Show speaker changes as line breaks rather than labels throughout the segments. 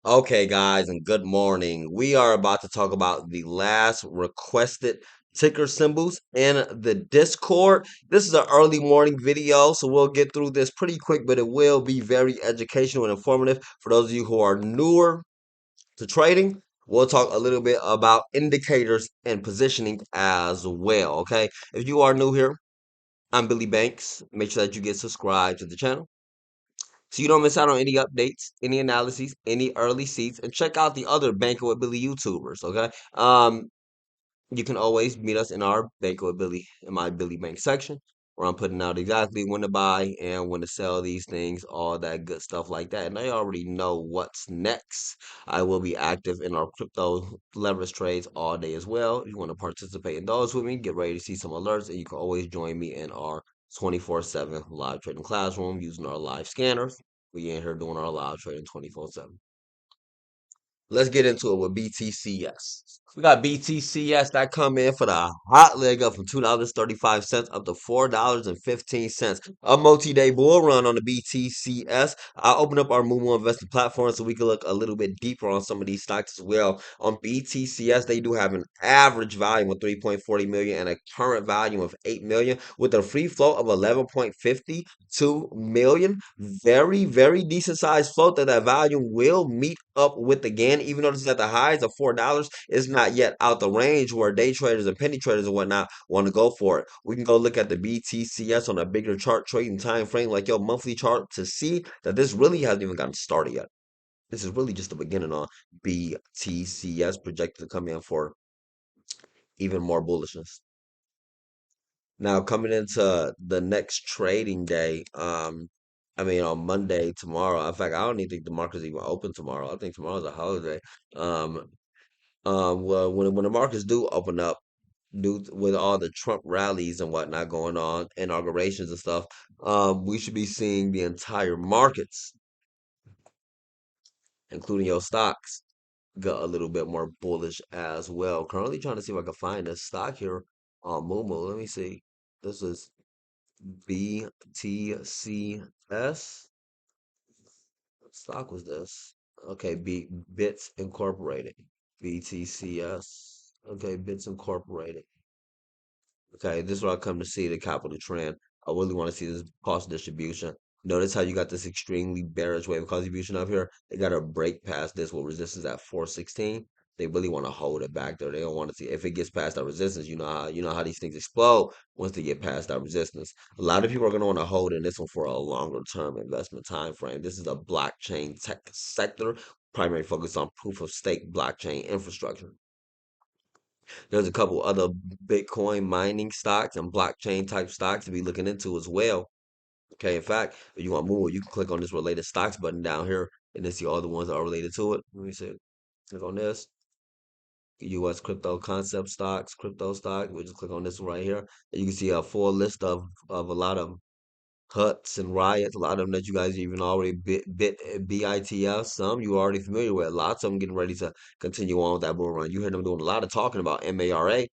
Okay, guys, and good morning. We are about to talk about the last requested ticker symbols in the Discord. This is an early morning video, so we'll get through this pretty quick, but it will be very educational and informative for those of you who are newer to trading. We'll talk a little bit about indicators and positioning as well. Okay, if you are new here, I'm Billy Banks. Make sure that you get subscribed to the channel so you don't miss out on any updates, any analyses, any early seats, and check out the other Banking with Billy YouTubers. Okay, you can always meet us in our Banking with Billy in my Billy Bank section, where I'm putting out exactly when to buy and when to sell these things, all that good stuff like that. And I already know what's next. I will be active in our crypto leverage trades all day as well. If you want to participate in those with me, get ready to see some alerts, and you can always join me in our 24/7 live trading classroom using our live scanners. We in here doing our live trading 24/7. Let's get into it with BTCS. We got BTCS that come in for the hot leg up from $2.35 up to $4.15. A multi-day bull run on the BTCS. I opened up our Moomoo investment platform so we can look a little bit deeper on some of these stocks as well. On BTCS, they do have an average volume of 3.40 million and a current volume of 8 million with a free float of 11.52 million. Very, very decent sized float that volume will meet up with again, even though this is at the highs of $4, it's not yet out the range where day traders and penny traders and whatnot want to go for it. We can go look at the BTCS on a bigger chart trading time frame, like your monthly chart, to see that this really hasn't even gotten started yet. This is really just the beginning on BTCS, projected to come in for even more bullishness. Now coming into the next trading day, I mean on Monday tomorrow. In fact, I don't even think the market's even open tomorrow. I think tomorrow's a holiday. Um, well, when the markets do open up, with all the Trump rallies and whatnot going on, inaugurations and stuff, we should be seeing the entire markets, including your stocks, go a little bit more bullish as well. Currently trying to see if I can find a stock here on Moomoo. Let me see. This is BTCS. What stock was this? Okay, Bits Incorporated. BTCS. Okay, Bits Incorporated. Okay, this is what I come to see the capital trend. I really want to see this cost distribution. Notice how you got this extremely bearish wave of cost distribution up here. They got to break past this with resistance at 416. They really want to hold it back there. They don't want to see if it gets past that resistance. You know how these things explode once they get past that resistance. A lot of people are going to want to hold in this one for a longer term investment time frame. This is a blockchain tech sector, primary focus on proof of stake blockchain infrastructure. There's a couple other Bitcoin mining stocks and blockchain type stocks to be looking into as well. Okay, in fact, if you want more, you can click on this related stocks button down here and then see all the ones that are related to it. Let me see. Click on this. US crypto concept stocks, crypto stock. We just click on this one right here. And you can see a full list of a lot of huts and riots, a lot of them that you guys even already BITF, some you already familiar with. Lots of them getting ready to continue on with that bull run. You hear them doing a lot of talking about MARA.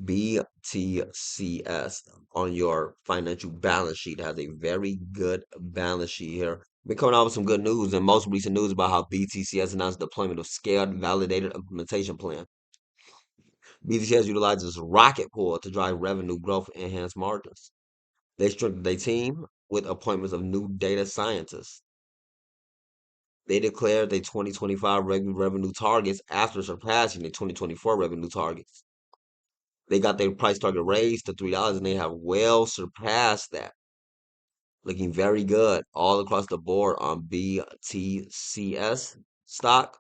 BTCS on your financial balance sheet has a very good balance sheet here. We're coming out with some good news and most recent news about how BTCS announced deployment of scaled validated implementation plan. BTCS utilizes rocket pool to drive revenue growth and enhance margins. They strengthened their team with appointments of new data scientists. They declared their 2025 revenue targets after surpassing their 2024 revenue targets. They got their price target raised to $3 and they have well surpassed that. Looking very good all across the board on BTCS stock.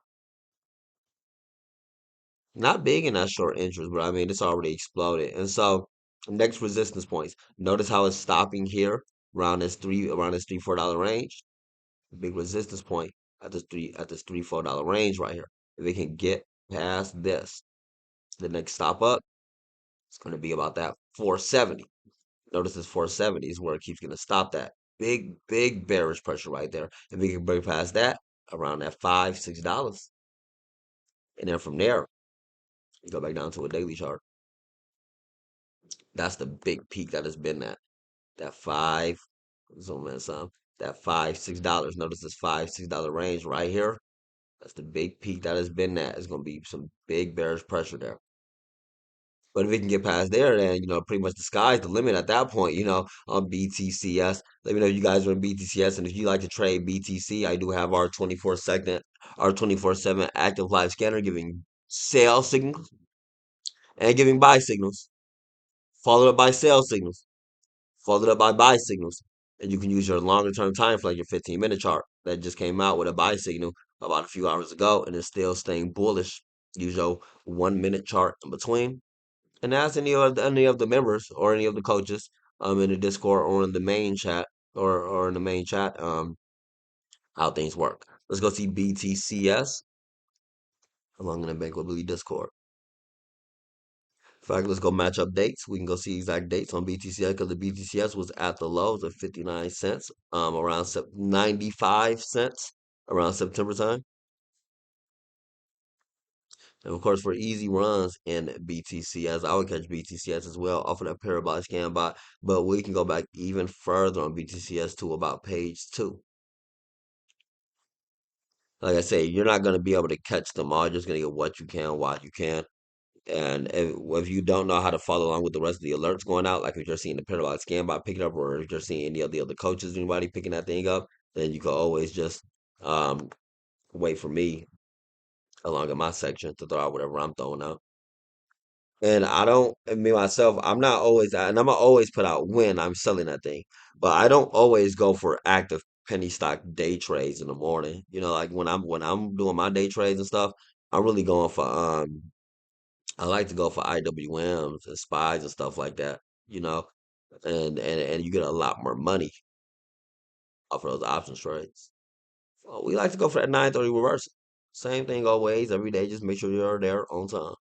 Not big in that short interest, but I mean it's already exploded. And so next resistance points. Notice how it's stopping here around this $3-4 range. Big resistance point at this $3-4 range right here. If they can get past this, the next stop up, it's going to be about that 470. Notice this 470 is where it keeps going to stop that. Big bearish pressure right there. If we can break past that, around that $5-6. And then from there, you go back down to a daily chart. That's the big peak that has been that five, zoom in some. that $5, $6. Notice this $5, $6 range right here. That's the big peak that has been at. It's going to be some big bearish pressure there. But if we can get past there, then pretty much the sky's the limit at that point. On BTCS. Let me know if you guys are in BTCS, and if you like to trade BTC, I do have our 24/7 active live scanner giving sell signals and giving buy signals, followed up by sell signals, followed up by buy signals. And you can use your longer term time frame, your 15-minute chart that just came out with a buy signal about a few hours ago, and it's still staying bullish. Use your 1 minute chart in between. And ask any of the members or any of the coaches in the Discord or in the main chat or in the main chat how things work. Let's go see BTCS along in the Bankability Discord. In fact, let's go match up dates. We can go see exact dates on BTCS because the BTCS was at the lows of 59 cents, around 95 cents around September time. And of course, for easy runs in BTCS, I would catch BTCS as well off of that parabolic scan bot. But we can go back even further on BTCS to about page 2. Like I say, you're not going to be able to catch them all. You're just going to get what you can while you can. And if you don't know how to follow along with the rest of the alerts going out, like if you're seeing the parabolic scan bot pick it up, or if you're seeing any of the other coaches, anybody picking that thing up, then you can always just um, wait for me along in my section to throw out whatever I'm throwing out. And I don't, and me myself, I'm not always, and I'm gonna always put out when I'm selling that thing, but I don't always go for active penny stock day trades in the morning. Like when I'm doing my day trades and stuff, I'm really going for I like to go for IWMs and spies and stuff like that. You know, and you get a lot more money off of those options trades. Well, we like to go for that 9:30 reversal. Same thing always, every day. Just make sure you're there on time.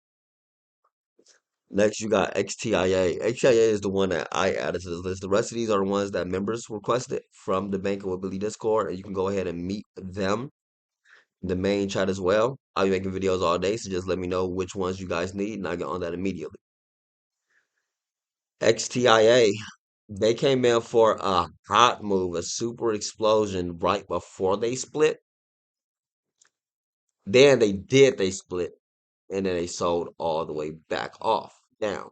Next, you got XTIA. XTIA is the one that I added to this list. The rest of these are the ones that members requested from the Bankability Discord, and you can go ahead and meet them in the main chat as well. I'll be making videos all day, so just let me know which ones you guys need, and I get on that immediately. XTIA, they came in for a hot move, a super explosion right before they split. Then they split, and then they sold all the way back off down.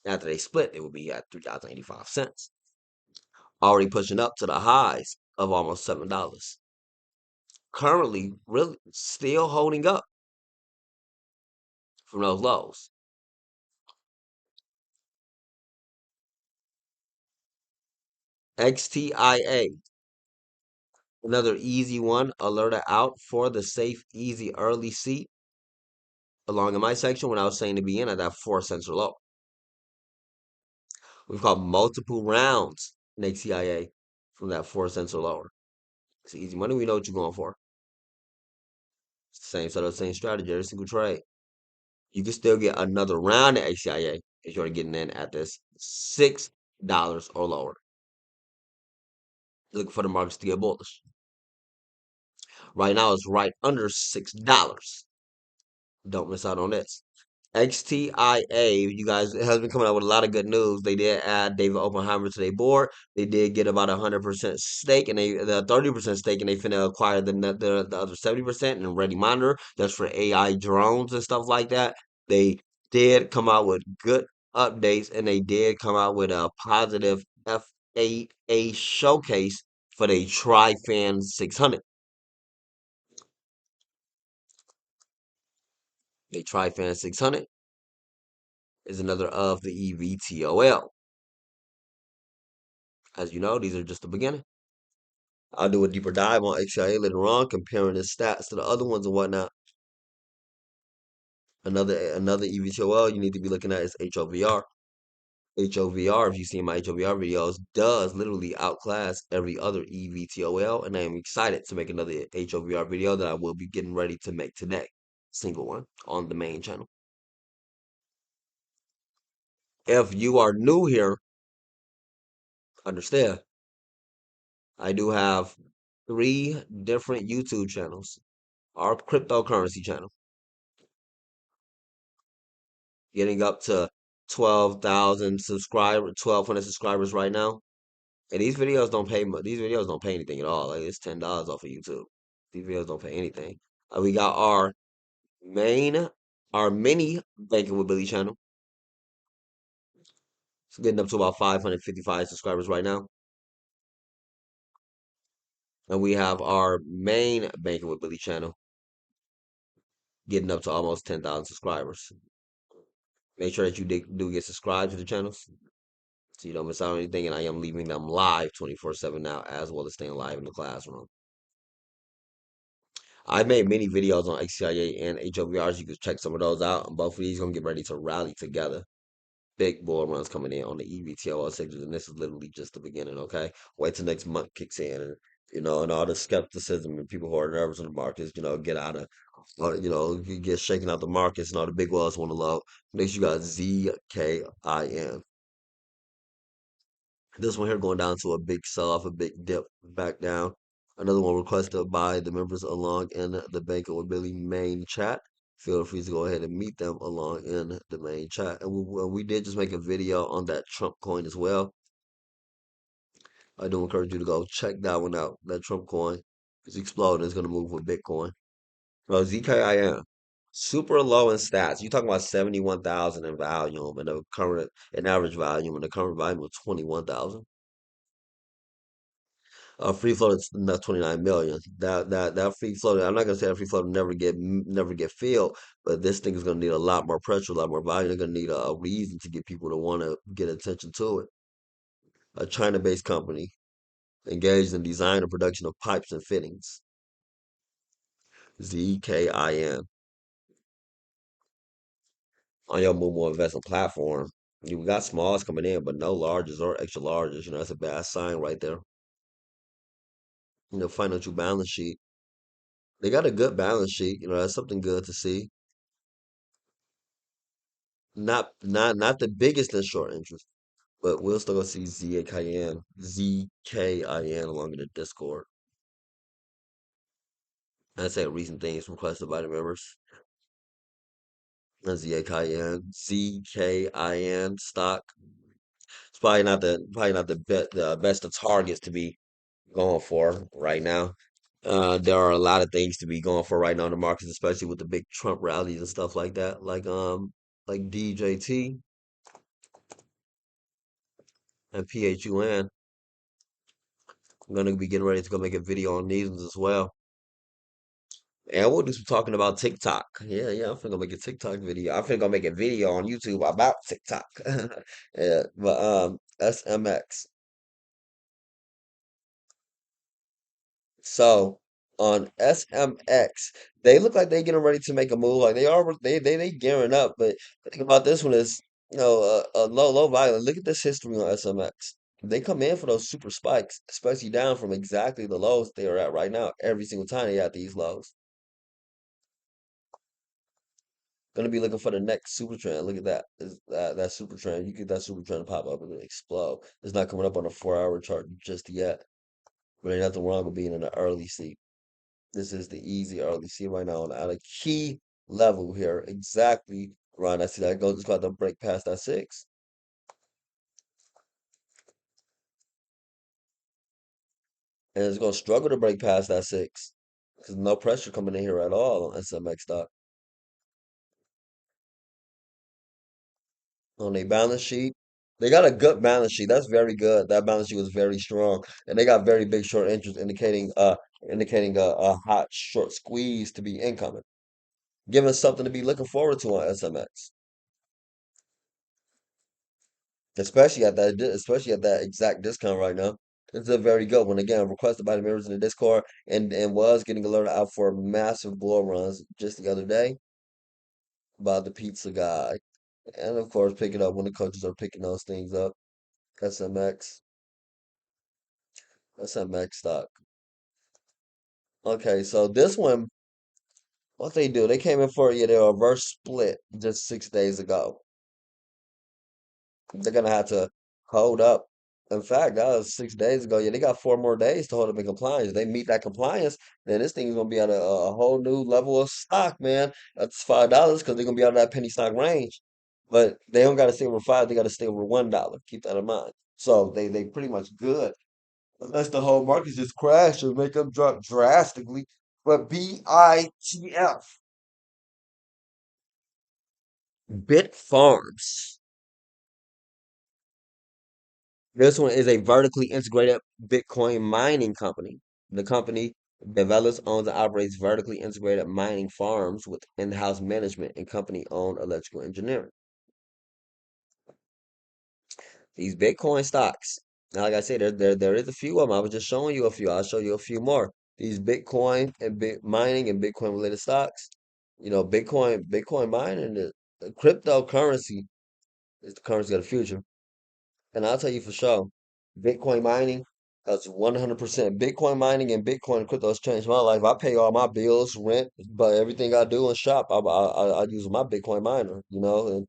After they split, it would be at $3.85. Already pushing up to the highs of almost $7. Currently, really still holding up from those lows. XTIA, another easy one, alerted out for the safe, easy, early seat along in my section when I was saying to be in at that 4 cents or low. We've got multiple rounds in XTIA from that 4 cents or lower. It's easy money. We know what you're going for. Same sort of same strategy, every single trade. You can still get another round at XTIA if you're getting in at this $6 or lower. Looking for the markets to get bullish. Right now, it's right under $6. Don't miss out on this. XTIA, you guys, it has been coming out with a lot of good news. They did add David Oppenheimer to their board. They did get about 100% stake, and the 30% stake, and they finna acquire the other 70% and Ready Monitor. That's for AI drones and stuff like that. They did come out with good updates, and they did come out with a positive FAA showcase for the TriFan 600. The TriFan 600 is another of the EVTOL. As you know, these are just the beginning. I'll do a deeper dive on XTIA later on, comparing its stats to the other ones and whatnot. Another EVTOL you need to be looking at is HOVR. HOVR, if you've seen my HOVR videos, does literally outclass every other EVTOL, and I am excited to make another HOVR video that I will be getting ready to make today. Single one on the main channel. If you are new here, understand, I do have 3 different YouTube channels. Our cryptocurrency channel, getting up to 12,000 subscribers, 1,200 subscribers right now. And these videos don't pay. These videos don't pay anything at all. Like it's $10 off of YouTube. These videos don't pay anything. We got main, our mini banking with Billy channel. It's getting up to about 555 subscribers right now. And we have our main banking with Billy channel getting up to almost 10,000 subscribers. Make sure that you do get subscribed to the channels so you don't miss out on anything. And I am leaving them live 24/7 now, as well as staying live in the classroom. I made many videos on XTIA and HOVRs. You can check some of those out. And both of these gonna get ready to rally together. Big bull runs coming in on the EVTOL sectors, and this is literally just the beginning. Okay, wait till next month kicks in, and and all the skepticism and people who are nervous in the markets, get out of, you get shaken out the markets, and all the big wells want to low. Next, you got ZKIN. This one here going down to a big sell off, a big dip back down. Another one requested by the members along in the Banking with Billy main chat. Feel free to go ahead and meet them along in the main chat. And we did just make a video on that Trump coin as well. I do encourage you to go check that one out. That Trump coin is exploding. It's going to move with Bitcoin. Well, ZKIN, super low in stats. You're talking about 71,000 in volume and the current, an average volume, and the current volume of 21,000. Free float is not 29 million. That free float. I'm not gonna say that free float will never get filled, but this thing is gonna need a lot more pressure, a lot more volume. They're gonna need a reason to get people to want to get attention to it. A China-based company engaged in design and production of pipes and fittings. ZKIN on your mobile investment platform. You got smalls coming in, but no larges or extra larges. That's a bad sign right there. Financial balance sheet. They got a good balance sheet. That's something good to see. Not the biggest in short interest, but we'll still go see ZKIN along in the Discord. I say recent things requested by the members. ZKIN stock. It's probably not the best of targets to be going for right now. There are a lot of things to be going for right now in the markets, especially with the big Trump rallies and stuff like that, like DJT and PHUN. I'm gonna be getting ready to go make a video on these ones as well. And we'll do some talking about TikTok. Yeah, I'm finna go make a TikTok video. I'm finna go make a video on YouTube about TikTok. Yeah, but SMX. So on SMX, they look like they getting ready to make a move. Like they gearing up. But the thing about this one is, a low value. Look at this history on SMX. They come in for those super spikes, especially down from exactly the lows they are at right now. Every single time they at these lows. Gonna be looking for the next super trend. Look at that. That super trend. You get that super trend to pop up and explode. It's not coming up on a 4-hour chart just yet. But ain't nothing wrong with being in the early seat. This is the easy early seat right now at a key level here. Exactly around that seat. That goes just about to break past that 6. And it's gonna struggle to break past that 6. Because no pressure coming in here at all on SMX stock. On a balance sheet. They got a good balance sheet. That's very good. That balance sheet was very strong, and they got very big short interest, indicating a hot short squeeze to be incoming, giving us something to be looking forward to on SMX, especially at that exact discount right now. It's a very good one. Again, requested by the members in the Discord, and was getting alerted out for massive bull runs just the other day by the pizza guy, and of course pick it up when the coaches are picking those things up. SMX. SMX stock. Okay, so this one, what they do, they came in for their reverse split just 6 days ago. They're gonna have to hold up. In fact, that was 6 days ago. Yeah, they got 4 more days to hold up in compliance. If they meet that compliance, then this thing is gonna be at a whole new level of stock, man. That's $5 because they're gonna be out of that penny stock range. But they don't gotta stay over 5, they gotta stay over $1. Keep that in mind. So they pretty much good Unless the whole market just crash or make them drop drastically. But BITF, Bit Farms. This one is a vertically integrated Bitcoin mining company. The company develops, owns, and operates vertically integrated mining farms with in-house management and company-owned electrical engineering. These Bitcoin stocks. Now, like I said, there is a few of them. I was just showing you a few. I'll show you a few more. These Bitcoin and bit mining and Bitcoin related stocks. You know, Bitcoin mining, the cryptocurrency is the currency of the future. And I'll tell you for sure, Bitcoin mining, that's 100%. Bitcoin mining and Bitcoin crypto has changed my life. I pay all my bills, rent, but everything I do and shop, I use my Bitcoin miner, you know, and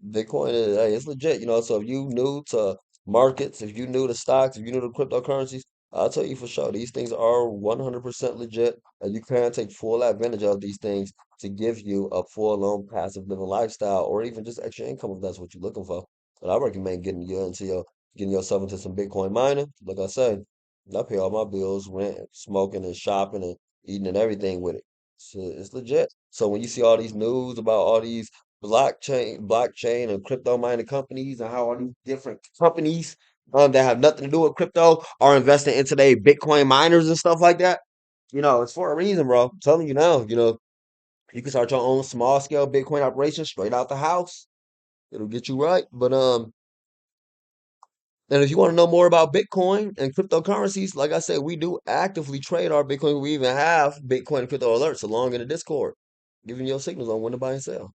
Bitcoin is, hey, it's legit, you know. So if you new to markets, if you new to stocks, if you new to cryptocurrencies, I'll tell you for sure, these things are 100% legit, and you can take full advantage of these things to give you a full-on passive living lifestyle, or even just extra income if that's what you're looking for. But I recommend getting yourself into some Bitcoin mining. Like I said, I pay all my bills, rent, smoking and shopping and eating and everything with it. So it's legit. So when you see all these news about all these blockchain and crypto mining companies and how all these different companies that have nothing to do with crypto are investing into their Bitcoin miners and stuff like that. You know, it's for a reason, bro. I'm telling you now, you know, you can start your own small scale Bitcoin operation straight out the house. It'll get you right. But and if you want to know more about Bitcoin and cryptocurrencies, like I said, we do actively trade our Bitcoin. We even have Bitcoin and crypto alerts along in the Discord, giving you signals on when to buy and sell.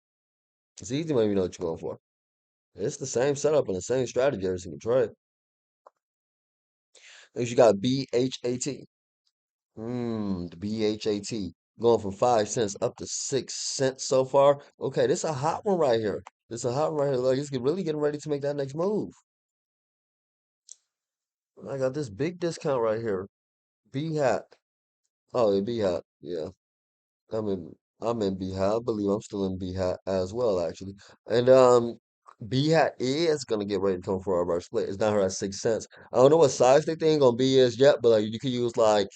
It's easy when you know what you're going for. It's the same setup and the same strategy every single trade. Next, you got BHAT. The BHAT going from 5 cents up to 6 cents so far. Okay, this is a hot one right here. This is a hot one right here. Like it's really getting ready to make that next move. I got this big discount right here. BHAT. Oh, yeah, BHAT. Yeah. I'm in I'm in BHAT. I believe I'm still in BHAT as well, actually. And BHAT is gonna get ready to come for a reverse split. It's down here at 6 cents. I don't know what size they think gonna be is yet, but like you could use like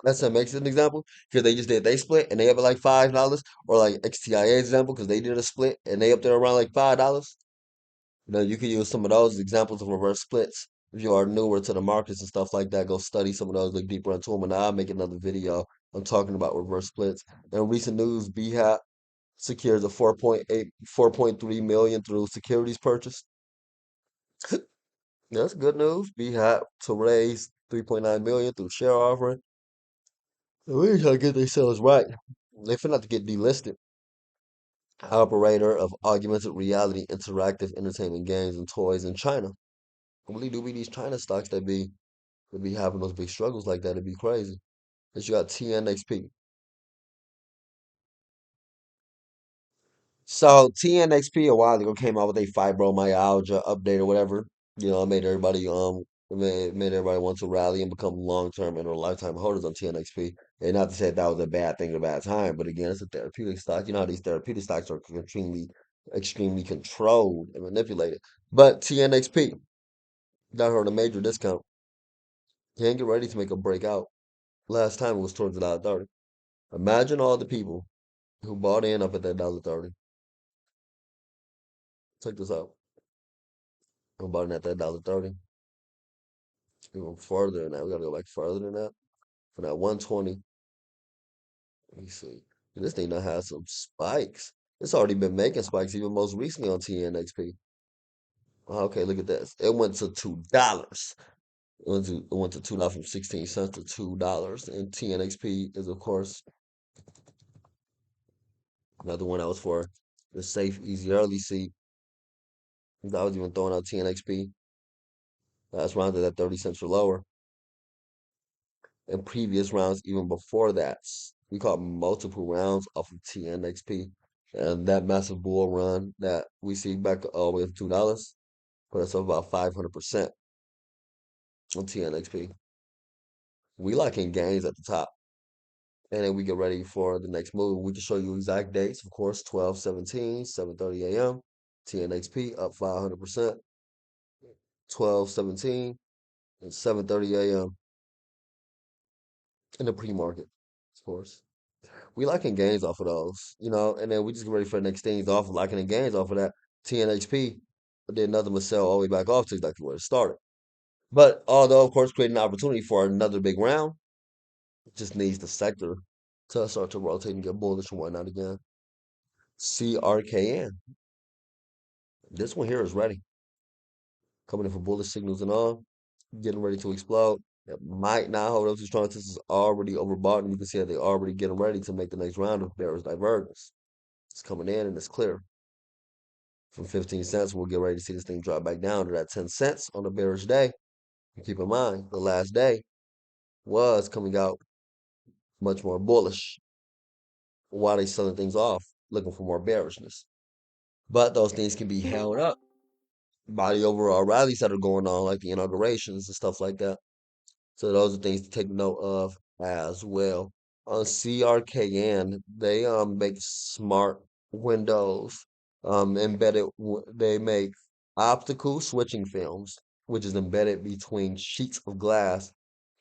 SMX as an example because they just did they split and they up at like $5, or like XTIA example because they did a split and they up there around like $5. You know, you could use some of those examples of reverse splits. If you are newer to the markets and stuff like that, go study some of those, look deeper into them, and I'll make another video. I'm talking about reverse splits. In recent news, BHAP secures a 4.3 million through securities purchase. That's good news. BHAP to raise 3.9 million through share offering. We trying to get themselves right. They finna have to get delisted. Operator of augmented reality interactive entertainment games and toys in China. Really do be these China stocks that be having those big struggles like that. It'd be crazy. But you got TNXP. So TNXP a while ago came out with a fibromyalgia update or whatever. You know, it made everybody want to rally and become long-term and or lifetime holders on TNXP. And not to say that was a bad thing at a bad time, but again, it's a therapeutic stock. You know how these therapeutic stocks are extremely controlled and manipulated. But TNXP got her at a major discount. Can't get ready to make a breakout. Last time it was towards $1.30. Imagine all the people who bought in up at that $1.30. Check this out. Who bought in at that $1.30. Even further than that. We gotta go back further than that. For that 120. Let me see. This thing done had some spikes. It's already been making spikes even most recently on TNXP. Okay, look at this. It went to $2. It went to $2 from 16 cents to $2. And TNXP is of course another one that was for the safe, easy early seat. I was even throwing out TNXP. Last round at 30 cents or lower. And previous rounds, even before that, we caught multiple rounds off of TNXP. And that massive bull run that we see back all the way to $2 put us up about 500% on TNXP. We locking gains at the top. And then we get ready for the next move. We can show you exact dates, of course, 12/17, 7:30 a.m. TNXP up 500%, 12/17, and 7:30 a.m. in the pre-market, of course. We liking gains off of those, and then we just get ready for the next things off of liking the gains off of that. TNXP did nothing but sell all the way back off to exactly where it started. But although, of course, creating an opportunity for another big round, it just needs the sector to start to rotate and get bullish and whatnot again. CRKN. This one here is ready. Coming in for bullish signals and all. Getting ready to explode. It might not hold up too strong. This is already overbought, and you can see that they're already getting ready to make the next round of bearish divergence. It's coming in and it's clear. From 15 cents, we'll get ready to see this thing drop back down to that 10 cents on a bearish day. And keep in mind, the last day was coming out much more bullish. While they selling things off, looking for more bearishness. But those things can be held up by the overall rallies that are going on, like the inaugurations and stuff like that. So those are things to take note of as well. On CRKN, they make smart windows. They make optical switching films, which is embedded between sheets of glass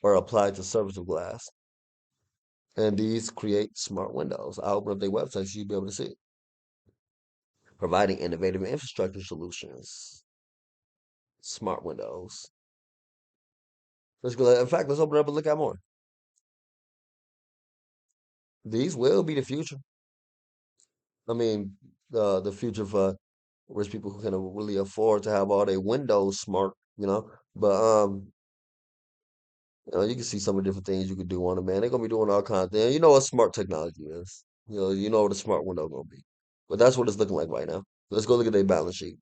or applied to surface of glass. And these create smart windows. I'll open up their website so you'll be able to see it. Providing innovative infrastructure solutions. Smart windows. Let's go. In fact, let's open it up and look at more. These will be the future. I mean, the future for rich people who can really afford to have all their windows smart. But you can see some of the different things you could do on them, man. They're gonna be doing all kinds of things. You know what smart technology is. You know what a smart window gonna be. But that's what it's looking like right now. Let's go look at their balance sheet.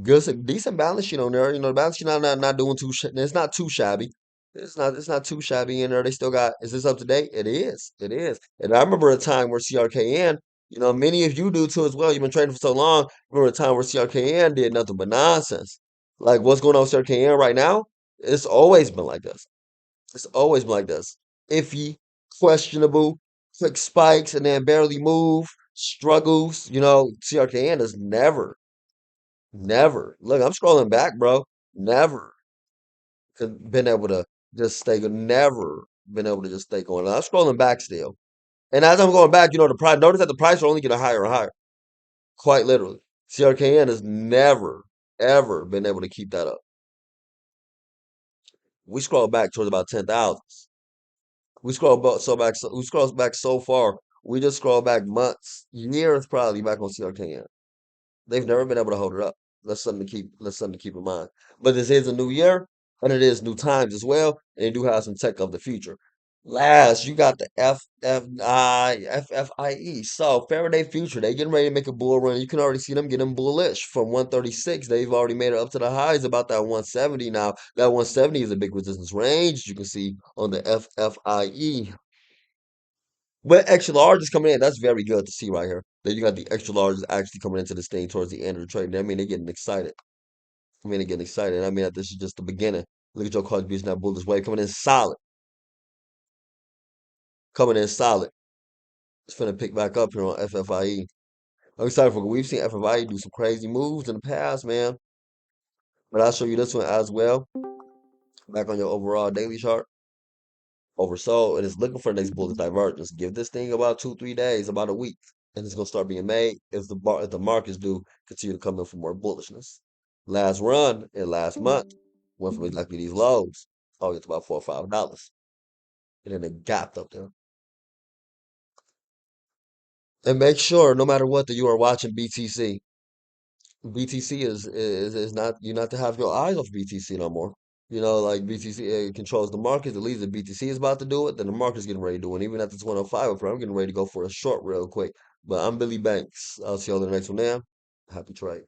Good, decent balance sheet on there. The balance sheet not doing too. It's not too shabby. It's not too shabby in there. They still got. Is this up to date? It is. It is. And I remember a time where CRKN. Many of you do too as well. You've been trading for so long. Remember a time where CRKN did nothing but nonsense. Like what's going on with CRKN right now? It's always been like this. It's always been like this. Iffy, questionable, quick spikes, and then barely move. Struggles. CRKN is never. Look, I'm scrolling back, bro. Never been able to just stay. Never been able to just stay going. I'm scrolling back still, and as I'm going back, the price. Notice that the price will only get higher and higher. Quite literally, CRKN has never ever been able to keep that up. We scroll back towards about 10,000. We scroll back so far. We just scroll back months, years probably back on CRKN. They've never been able to hold it up. That's something to keep in mind. But this is a new year, and it is new times as well, and they do have some tech of the future. Last, you got the FFIE. So Faraday Future, they getting ready to make a bull run. You can already see them getting bullish from 136. They've already made it up to the highs about that 170 now. That 170 is a big resistance range. You can see on the FFIE. But extra large is coming in. That's very good to see right here. That you got the extra large is actually coming into this thing towards the end of the trade. I mean, they're getting excited. They're getting excited. I mean, that this is just the beginning. Look at your contribution that bullish wave coming in solid. Coming in solid. It's finna pick back up here on FFIE. I'm excited for it. We've seen FFIE do some crazy moves in the past, man. But I'll show you this one as well. Back on your overall daily chart. Oversold, and it's looking for the next bullish divergence. Give this thing about 2-3 days, about a week, and it's gonna start being made if the markets do continue to come in for more bullishness. Last run in last month went from exactly these lows all the way to about $4 or $5, and then it gapped up there. And make sure, no matter what, that you are watching BTC. BTC is not you're not to have your eyes off BTC no more. Like BTC controls the market. At least if BTC is about to do it, then the market's getting ready to do it. Even at this 105 up here, I'm getting ready to go for a short real quick. But I'm Billy Banks. I'll see you on the next one now. Happy trade.